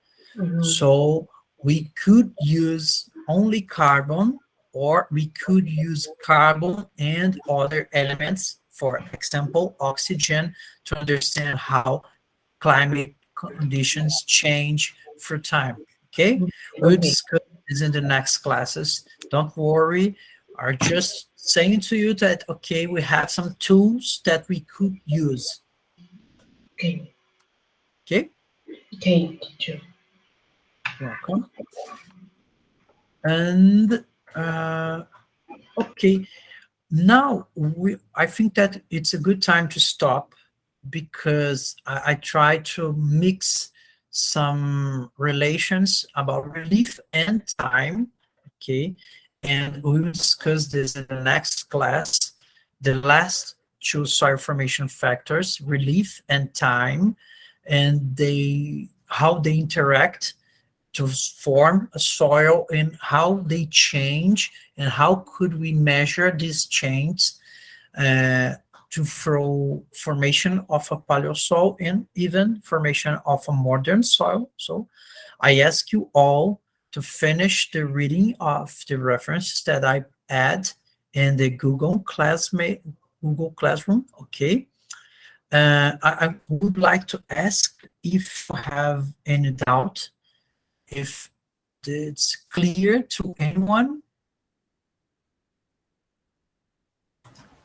So we could use only carbon, or we could use carbon and other elements, for example, oxygen, to understand how climate conditions change for time. Okay, we'll discuss this in the next classes. Don't worry. I'm just saying to you that, okay, we have some tools that we could use. Okay. Okay. Okay, teacher. Welcome. And okay, now I think that it's a good time to stop, because I try to mix some relations about relief and time. Okay, and we will discuss this in the next class. The last two soil formation factors, relief and time, and how they interact to form a soil, and how they change, and how could we measure these changes to throw formation of a paleosoil and even formation of a modern soil. So I ask you all to finish the reading of the references that I add in the Google Classroom. Okay. I would like to ask if you have any doubt, if it's clear to anyone.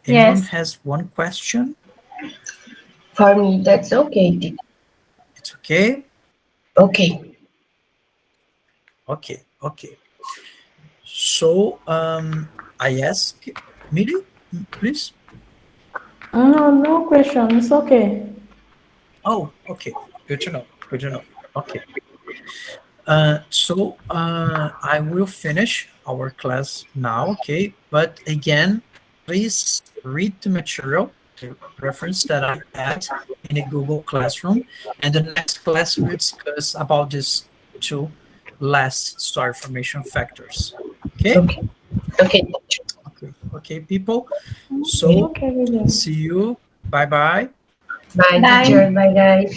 Anyone Yes. has one question? For me, that's okay, teacher. It's okay? Okay. Okay. So, I ask, Miri, please. No question. It's okay. Oh, okay. Good to know. Okay. So I will finish our class now, okay? But again, please read the material, the reference that I add in a Google Classroom, and the next class we'll discuss about these two last soil formation factors. Okay? Okay. Okay, teacher. Okay, people. So Okay, William. see you. Bye-bye. Bye, Bye. teacher. Bye, guys.